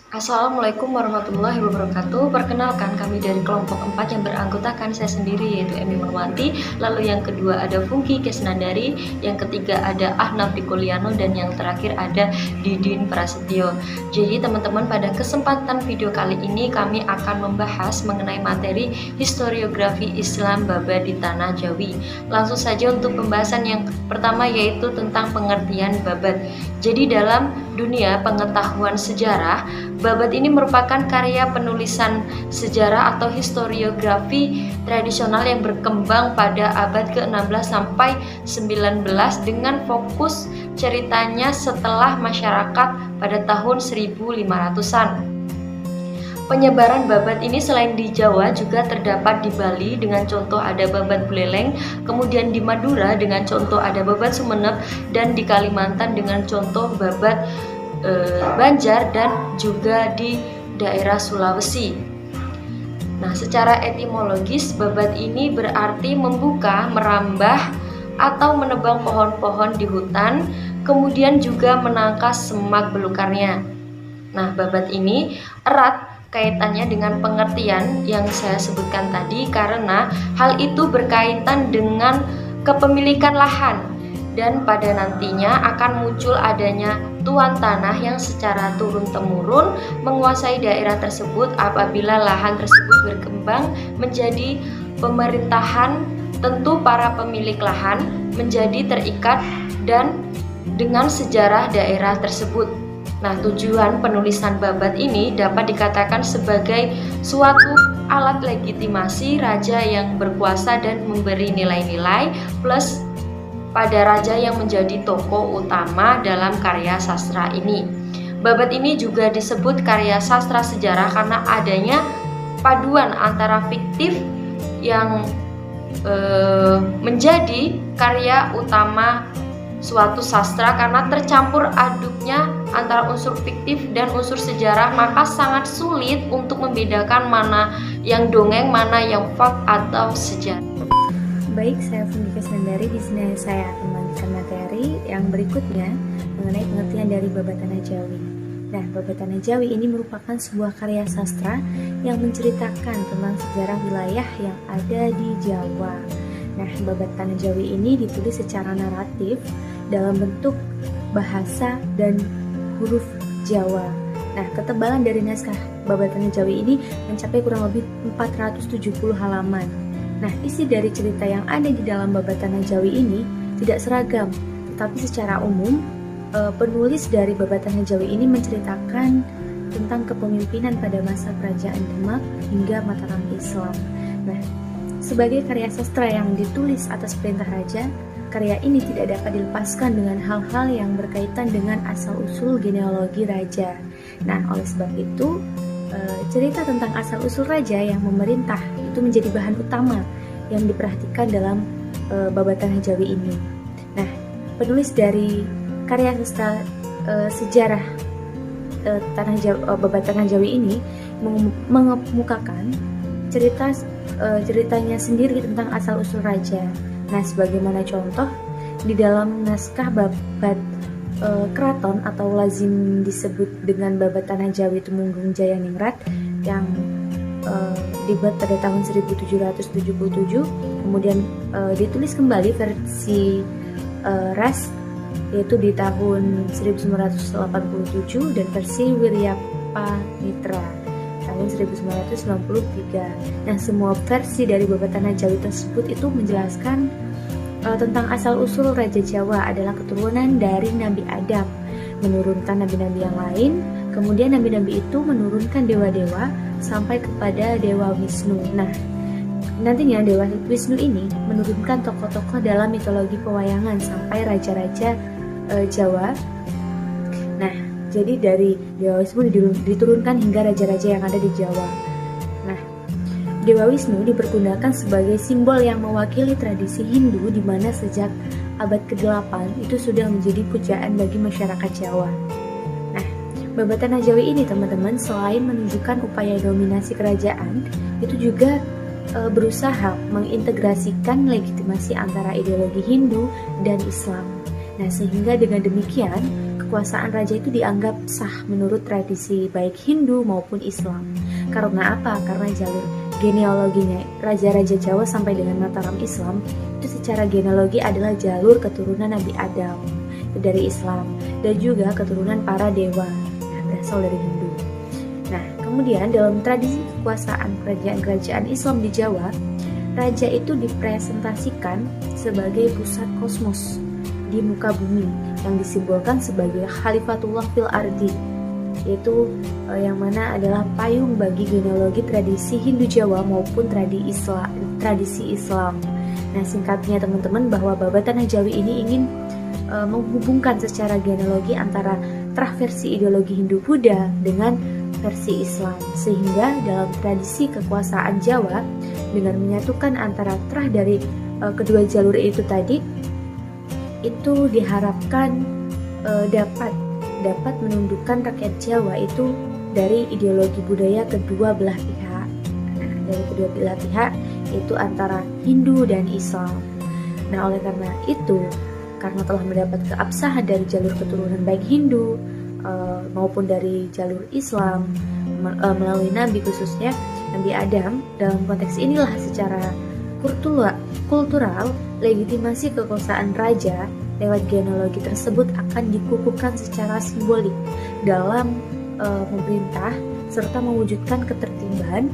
Assalamualaikum warahmatullahi wabarakatuh. Perkenalkan, kami dari kelompok 4 yang beranggotakan saya sendiri, yaitu Emi Marwanti. Lalu yang kedua ada Fungki Kesnandari, yang ketiga ada Ahnaf Dikoliano, dan yang terakhir ada Didin Prasetyo. Jadi teman-teman, pada kesempatan video kali ini kami akan membahas mengenai materi historiografi Islam Babat di Tanah Jawi. Langsung saja untuk pembahasan yang pertama, yaitu tentang pengertian Babat. Jadi dalam dunia pengetahuan sejarah, Babat ini merupakan karya penulisan sejarah atau historiografi tradisional yang berkembang pada abad ke-16 sampai 19 dengan fokus ceritanya setelah masyarakat pada tahun 1500-an. Penyebaran Babat ini selain di Jawa juga terdapat di Bali dengan contoh ada Babat Buleleng, kemudian di Madura dengan contoh ada Babat Sumeneb, dan di Kalimantan dengan contoh Babat Banjar, dan juga di daerah Sulawesi. Nah, secara etimologis Babat ini berarti membuka, merambah, atau menebang pohon-pohon di hutan, kemudian juga menangkas semak belukarnya. Nah, Babat ini erat kaitannya dengan pengertian yang saya sebutkan tadi, karena hal itu berkaitan dengan kepemilikan lahan, dan pada nantinya akan muncul adanya tuan tanah yang secara turun-temurun menguasai daerah tersebut. Apabila lahan tersebut berkembang menjadi pemerintahan, tentu para pemilik lahan menjadi terikat dan dengan sejarah daerah tersebut. Nah, tujuan penulisan Babat ini dapat dikatakan sebagai suatu alat legitimasi raja yang berkuasa dan memberi nilai-nilai, plus pada raja yang menjadi tokoh utama dalam karya sastra ini. Babat ini juga disebut karya sastra sejarah karena adanya paduan antara fiktif yang menjadi karya utama suatu sastra, karena tercampur aduknya antara unsur fiktif dan unsur sejarah, maka sangat sulit untuk membedakan mana yang dongeng, mana yang fakt atau sejarah. Baik, saya Fungki Kesnandari. Di sini saya akan melanjutkan materi yang berikutnya mengenai pengertian dari Babat Tanah Jawi. Nah, Babat Tanah Jawi ini merupakan sebuah karya sastra yang menceritakan tentang sejarah wilayah yang ada di Jawa. Nah, Babat Tanah Jawi ini ditulis secara naratif dalam bentuk bahasa dan huruf Jawa. Nah, ketebalan dari naskah Babat Tanah Jawi ini mencapai kurang lebih 470 halaman. Nah, isi dari cerita yang ada di dalam Babat Tanah Jawi ini tidak seragam, tetapi secara umum penulis dari Babat Tanah Jawi ini menceritakan tentang kepemimpinan pada masa kerajaan Demak hingga Mataram Islam. Nah, sebagai karya sastra yang ditulis atas perintah raja, karya ini tidak dapat dilepaskan dengan hal-hal yang berkaitan dengan asal-usul genealogi raja. Nah, oleh sebab itu, cerita tentang asal-usul raja yang memerintah itu menjadi bahan utama yang diperhatikan dalam Babat Tanah Jawi ini. Nah, penulis dari karya sastra sejarah Babat Tanah Jawi ini mengemukakan ceritanya sendiri tentang asal-usul raja. Nah, sebagaimana contoh di dalam naskah Babat Keraton atau lazim disebut dengan Babat Tanah Jawi Tumenggung Jaya Ningrat yang dibuat pada tahun 1777, kemudian ditulis kembali versi Ras yaitu di tahun 1987, dan versi Wiryapanitra tahun 1993. Nah, semua versi dari Babat Tanah Jawi tersebut itu menjelaskan tentang asal-usul Raja Jawa adalah keturunan dari Nabi Adam, menurunkan nabi-nabi yang lain, kemudian nabi-nabi itu menurunkan dewa-dewa sampai kepada Dewa Wisnu. Nah, nantinya Dewa Wisnu ini menurunkan tokoh-tokoh dalam mitologi pewayangan sampai raja-raja Jawa. Nah, jadi dari Dewa Wisnu diturunkan hingga raja-raja yang ada di Jawa. Nah, Dewa Wisnu dipergunakan sebagai simbol yang mewakili tradisi Hindu, di mana sejak abad ke-8 itu sudah menjadi pujaan bagi masyarakat Jawa. Nah, Babat Tanah Jawi ini teman-teman selain menunjukkan upaya dominasi kerajaan, itu juga berusaha mengintegrasikan legitimasi antara ideologi Hindu dan Islam. Nah, sehingga dengan demikian kekuasaan raja itu dianggap sah menurut tradisi baik Hindu maupun Islam. Karena apa? Karena jalur genealoginya raja-raja Jawa sampai dengan Mataram Islam itu secara genealogi adalah jalur keturunan Nabi Adam dari Islam dan juga keturunan para dewa berasal dari Hindu. Nah, kemudian dalam tradisi kekuasaan kerajaan-kerajaan Islam di Jawa, raja itu dipresentasikan sebagai pusat kosmos di muka bumi yang disimbolkan sebagai Khalifatullah fil Ardi, yaitu yang mana adalah payung bagi genealogi tradisi Hindu Jawa maupun tradisi Islam. Nah, singkatnya teman-teman, bahwa Babat Tanah Jawi ini ingin menghubungkan secara genealogi antara terah versi ideologi Hindu Buddha dengan versi Islam, sehingga dalam tradisi kekuasaan Jawa dengan menyatukan antara terah dari kedua jalur itu tadi, itu diharapkan dapat menundukkan rakyat Jawa itu dari ideologi budaya kedua belah pihak. Nah, dari kedua belah pihak itu antara Hindu dan Islam. Nah, oleh karena itu, karena telah mendapat keabsahan dari jalur keturunan baik Hindu maupun dari jalur Islam melalui Nabi, khususnya Nabi Adam, dalam konteks inilah secara kultural legitimasi kekuasaan raja lewat genealogi tersebut akan dikukuhkan secara simbolik dalam pemerintah serta mewujudkan ketertiban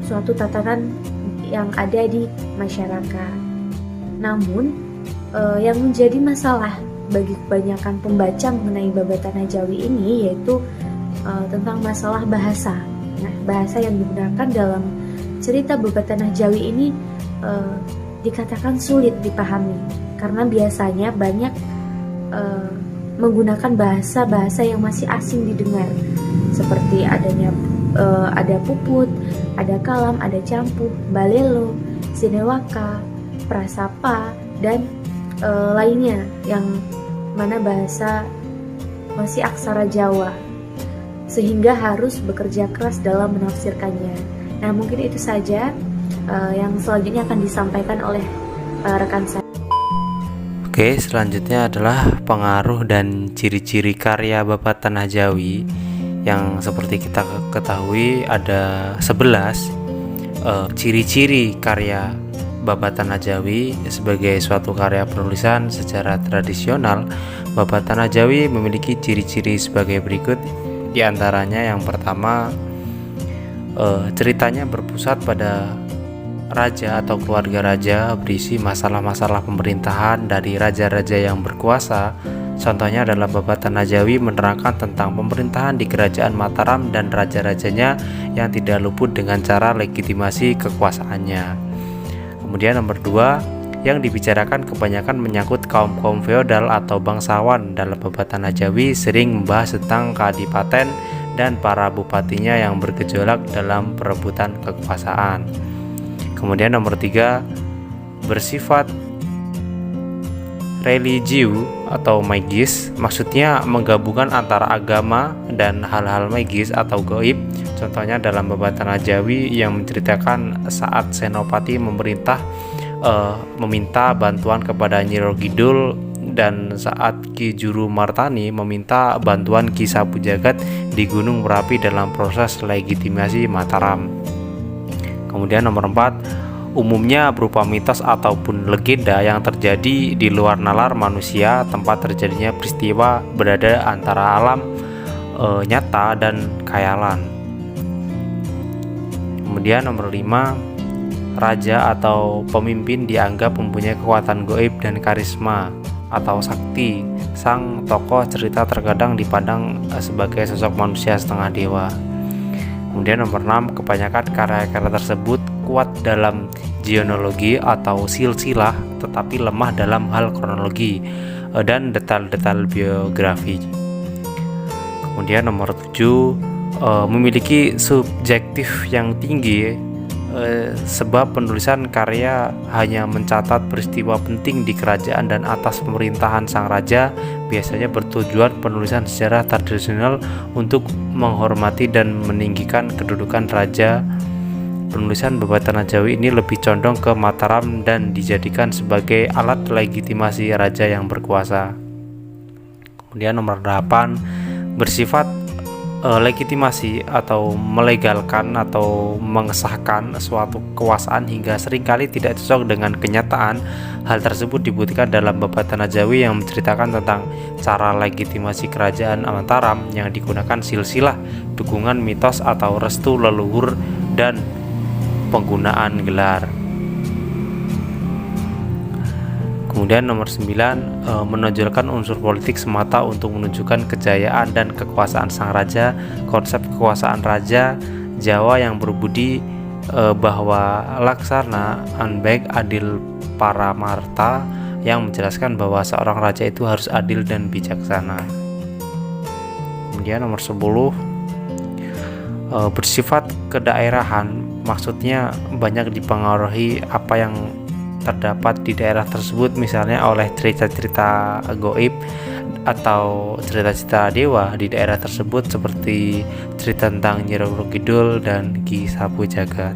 suatu tatanan yang ada di masyarakat. Namun yang menjadi masalah bagi kebanyakan pembaca mengenai Babat Tanah Jawi ini yaitu tentang masalah bahasa. Nah, bahasa yang digunakan dalam cerita Babat Tanah Jawi ini dikatakan sulit dipahami karena biasanya banyak menggunakan bahasa-bahasa yang masih asing didengar, seperti ada puput, ada kalam, ada campuh, balelo, sinewaka, prasapa, dan lainnya yang mana bahasa masih aksara Jawa, sehingga harus bekerja keras dalam menafsirkannya. Nah, mungkin itu saja yang selanjutnya akan disampaikan oleh rekan saya. Oke, selanjutnya adalah pengaruh dan ciri-ciri karya Babat Tanah Jawi yang seperti kita ketahui ada 11 ciri-ciri karya Babat Tanah Jawi. Sebagai suatu karya penulisan secara tradisional, Babat Tanah Jawi memiliki ciri-ciri sebagai berikut. Di antaranya yang pertama, ceritanya berpusat pada raja atau keluarga raja, berisi masalah-masalah pemerintahan dari raja-raja yang berkuasa. Contohnya adalah Babat Tanah Jawi menerangkan tentang pemerintahan di kerajaan Mataram dan raja-rajanya yang tidak luput dengan cara legitimasi kekuasaannya. Kemudian nomor 2, yang dibicarakan kebanyakan menyangkut kaum-kaum feodal atau bangsawan. Dalam Babat Tanah Jawi sering membahas tentang keadipaten dan para bupatinya yang bergejolak dalam perebutan kekuasaan. Kemudian nomor 3, bersifat religiu atau magis, maksudnya menggabungkan antara agama dan hal-hal magis atau gaib. Contohnya dalam Babat Tanah Jawi yang menceritakan saat Senopati meminta bantuan kepada Nyi Roro Kidul, dan saat Ki Juru Martani meminta bantuan Ki Sapu Jagat di Gunung Merapi dalam proses legitimasi Mataram. Kemudian nomor 4, umumnya berupa mitos ataupun legenda yang terjadi di luar nalar manusia, tempat terjadinya peristiwa berada antara alam nyata dan khayalan. Kemudian nomor 5, raja atau pemimpin dianggap mempunyai kekuatan gaib dan karisma atau sakti. Sang tokoh cerita terkadang dipandang sebagai sosok manusia setengah dewa. Kemudian nomor 6, kebanyakan karya-karya tersebut kuat dalam genealogi atau silsilah, tetapi lemah dalam hal kronologi dan detail-detail biografi. Kemudian nomor 7, memiliki subjektif yang tinggi, sebab penulisan karya hanya mencatat peristiwa penting di kerajaan dan atas pemerintahan sang raja, biasanya bertujuan penulisan sejarah tradisional untuk menghormati dan meninggikan kedudukan raja. Penulisan Babat Tanah Jawi ini lebih condong ke Mataram dan dijadikan sebagai alat legitimasi raja yang berkuasa. Kemudian nomor 8 bersifat legitimasi atau melegalkan atau mengesahkan suatu kekuasaan hingga seringkali tidak cocok dengan kenyataan. Hal tersebut dibuktikan dalam Babat Tanah Jawi yang menceritakan tentang cara legitimasi kerajaan Mataram yang digunakan silsilah, dukungan mitos atau restu leluhur, dan penggunaan gelar. Kemudian nomor 9 menonjolkan unsur politik semata untuk menunjukkan kejayaan dan kekuasaan sang raja. Konsep kekuasaan raja Jawa yang berbudi bahwa laksana baik adil paramarta, yang menjelaskan bahwa seorang raja itu harus adil dan bijaksana. Kemudian nomor 10 bersifat kedaerahan, maksudnya banyak dipengaruhi apa yang terdapat di daerah tersebut, misalnya oleh cerita-cerita goib atau cerita-cerita dewa di daerah tersebut, seperti cerita tentang Nyi Roro Kidul dan Ki Sapu Jagat.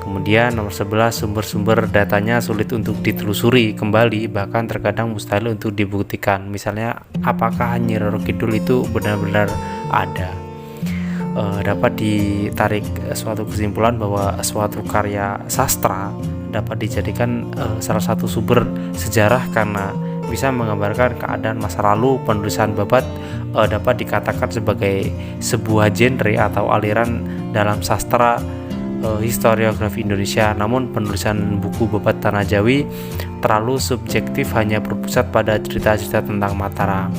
Kemudian nomor 11 sumber-sumber datanya sulit untuk ditelusuri kembali, bahkan terkadang mustahil untuk dibuktikan. Misalnya apakah Nyi Roro Kidul itu benar-benar ada. Dapat ditarik suatu kesimpulan bahwa suatu karya sastra dapat dijadikan salah satu sumber sejarah karena bisa menggambarkan keadaan masa lalu. Penulisan babat dapat dikatakan sebagai sebuah genre atau aliran dalam sastra historiografi Indonesia. Namun penulisan buku Babat Tanah Jawi terlalu subjektif, hanya berpusat pada cerita-cerita tentang Mataram.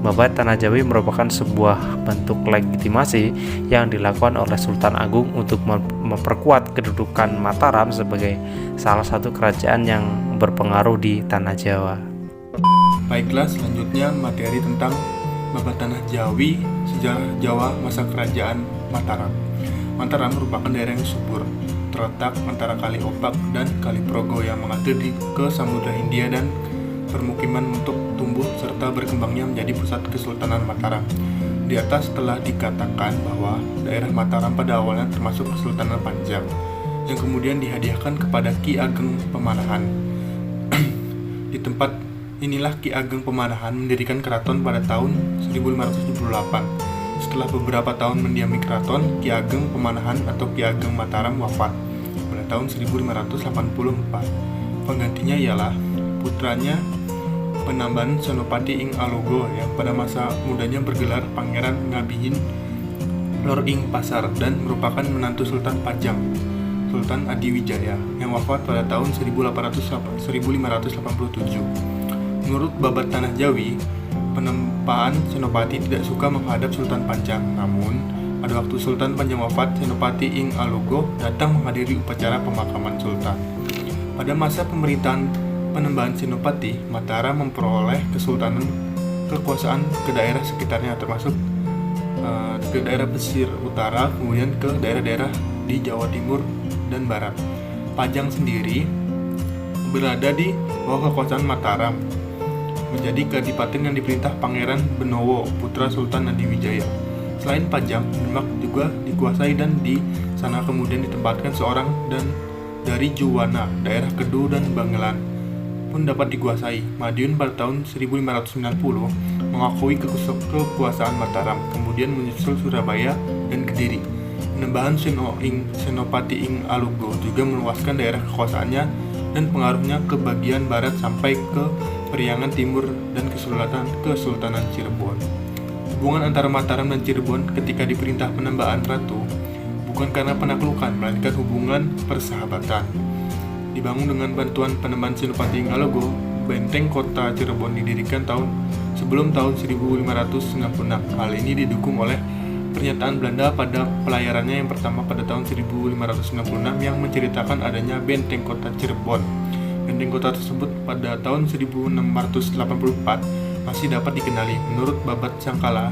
Babat Tanah Jawi merupakan sebuah bentuk legitimasi yang dilakukan oleh Sultan Agung untuk memperkuat kedudukan Mataram sebagai salah satu kerajaan yang berpengaruh di Tanah Jawa. Baiklah, selanjutnya materi tentang Babat Tanah Jawi, sejarah Jawa masa kerajaan Mataram. Mataram merupakan daerah yang subur, terletak antara Kali Opak dan Kali Progo yang mengalir ke Samudra Hindia, dan permukiman untuk tumbuh serta berkembangnya menjadi pusat Kesultanan Mataram. Di atas telah dikatakan bahwa daerah Mataram pada awalnya termasuk Kesultanan Panjang, yang kemudian dihadiahkan kepada Ki Ageng Pemanahan. Di tempat inilah Ki Ageng Pemanahan mendirikan keraton pada tahun 1578. Setelah beberapa tahun mendiami keraton, Ki Ageng Pemanahan atau Ki Ageng Mataram wafat pada tahun 1584. Penggantinya ialah putranya Penamban Senopati Ing Alogo yang pada masa mudanya bergelar Pangeran Ngabihin Lor Ing Pasar dan merupakan menantu Sultan Pajang, Sultan Adiwijaya, yang wafat pada tahun 1587. Menurut Babat Tanah Jawi, penempaan Senopati tidak suka menghadap Sultan Panjang. Namun, pada waktu Sultan Panjang wafat, Senopati Ing Alogo datang menghadiri upacara pemakaman Sultan. Pada masa pemerintahan Penembahan Senopati, Mataram memperoleh kesultanan kekuasaan ke daerah sekitarnya, termasuk ke daerah pesisir utara, kemudian ke daerah-daerah di Jawa Timur dan Barat. Pajang sendiri berada di bawah kekuasaan Mataram, menjadi kadipaten yang diperintah Pangeran Benowo, putra Sultan Adiwijaya. Selain Pajang, Demak juga dikuasai, dan di sana kemudian ditempatkan seorang dan dari Juwana, daerah Kedu dan Bangelan pun dapat dikuasai. Madiun pada tahun 1590 mengakui kekuasaan Mataram, kemudian menyusul Surabaya dan Kediri. Penembahan Senopati Ing Alogo juga meluaskan daerah kekuasaannya dan pengaruhnya ke bagian barat sampai ke Periangan Timur dan Kesultanan Cirebon. Hubungan antara Mataram dan Cirebon ketika diperintah Penembahan Ratu bukan karena penaklukan, melainkan hubungan persahabatan. Dibangun dengan bantuan Penembahan Senopati Ing Alogo, benteng kota Cirebon didirikan sebelum tahun 1596. Hal ini didukung oleh pernyataan Belanda pada pelayarannya yang pertama pada tahun 1596 yang menceritakan adanya benteng kota Cirebon. Benteng kota tersebut pada tahun 1684 masih dapat dikenali. Menurut Babat Sangkala,